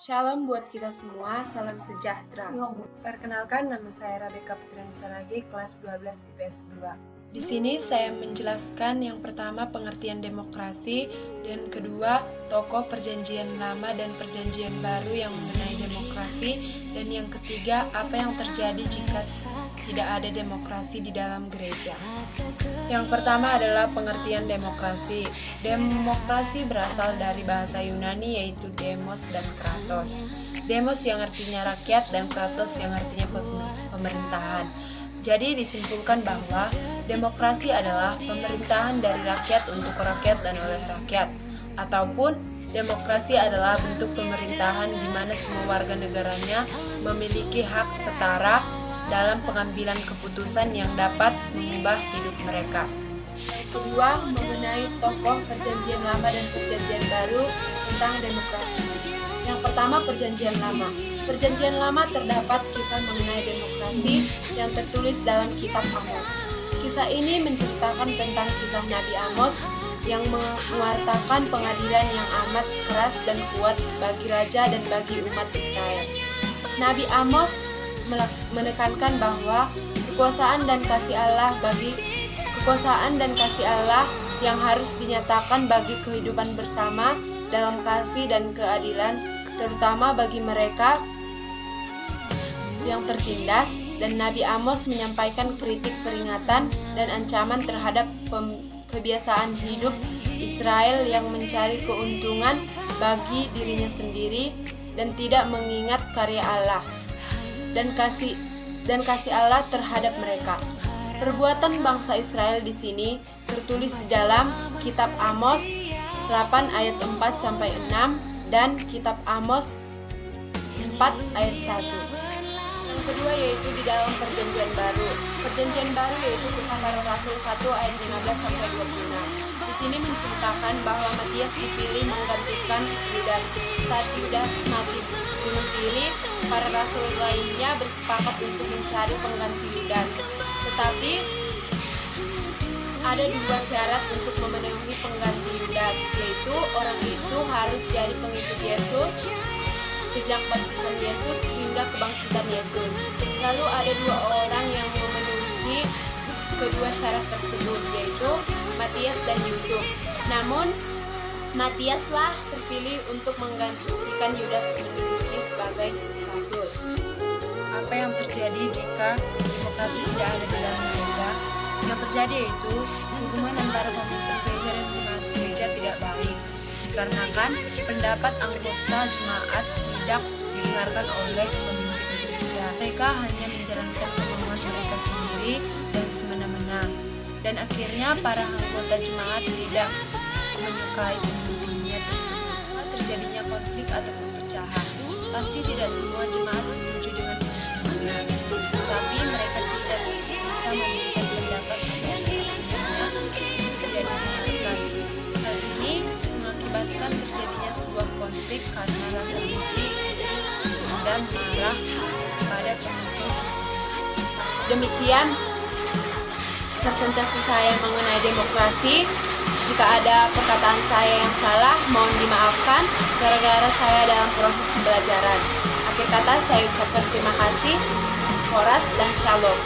Shalom buat kita semua, salam sejahtera. Perkenalkan, nama saya Rebecca Putriani Saragi, kelas 12 IPS 2. Di sini saya menjelaskan yang pertama pengertian demokrasi, dan kedua tokoh Perjanjian Lama dan Perjanjian Baru yang mengenai demokrasi, dan yang ketiga apa yang terjadi jika tidak ada demokrasi di dalam gereja. Yang pertama adalah pengertian demokrasi. Demokrasi berasal dari bahasa Yunani yaitu demos dan kratos. Demos yang artinya rakyat dan kratos yang artinya pemerintahan. Jadi disimpulkan bahwa demokrasi adalah pemerintahan dari rakyat untuk rakyat dan oleh rakyat, ataupun demokrasi adalah bentuk pemerintahan di mana semua warga negaranya memiliki hak setara dalam pengambilan keputusan yang dapat mengubah hidup mereka. Kedua, mengenai tokoh Perjanjian Lama dan Perjanjian Baru tentang demokrasi. Yang pertama, Perjanjian Lama. Perjanjian Lama terdapat kisah mengenai demokrasi yang tertulis dalam kitab Amos. Kisah ini menceritakan tentang kisah Nabi Amos yang mewartakan pengadilan yang amat keras dan kuat bagi raja dan bagi umat Israel. Nabi Amos menekankan bahwa kekuasaan dan kasih Allah yang harus dinyatakan bagi kehidupan bersama dalam kasih dan keadilan, terutama bagi mereka yang tertindas, dan Nabi Amos menyampaikan kritik, peringatan, dan ancaman terhadap kebiasaan hidup Israel yang mencari keuntungan bagi dirinya sendiri dan tidak mengingat karya Allah dan kasih Allah terhadap mereka. Perbuatan bangsa Israel di sini tertulis di dalam kitab Amos 8 ayat 4 sampai 6 dan kitab Amos 4 ayat 1. Yang kedua yaitu di dalam Perjanjian Baru. Perjanjian Baru yaitu kisah para rasul 1 ayat 15 sampai 26. Di sini menceritakan bahwa Matias dipilih menggantikan Yudas. Saat Yudas mati bunuh diri, para rasul lainnya bersepakat untuk mencari pengganti Yudas. Tetapi ada dua syarat untuk memenuhi pengganti Yudas, yaitu orang itu harus jadi pengikut Yesus sejak baptisan Yesus hingga kebangkitan Yesus. Lalu ada dua orang yang memenuhi kedua syarat tersebut, yaitu Matias dan Yusuf. Namun Matiaslah terpilih untuk menggantikan Yudas menduduki sebagai rasul. Apa yang terjadi jika demokrasi tidak ada di dalam gereja? Yang terjadi yaitu hubungan antara pemimpin gereja dan jemaat gereja tidak baik, dikarenakan pendapat anggota jemaat tidak didengarkan oleh pemimpin gereja. Mereka hanya menjalankan kemauan mereka sendiri dan semena-mena, dan akhirnya para anggota jemaat tidak menyukai pemimpinnya tersebut. Terjadinya konflik atau perpecahan. Pasti tidak semua jemaat setuju dengan pemimpinnya, tetapi mereka tidak bisa memberikan pendapat pada pemimpinnya terjadi kematian. Hal ini mengakibatkan terjadinya sebuah konflik karena rasa benci dan marah pada pemimpin. Demikian presentasi saya mengenai demokrasi. Jika ada perkataan saya yang salah, mohon dimaafkan gara-gara saya dalam proses pembelajaran. Akhir kata saya ucapkan terima kasih, horas, dan shalom.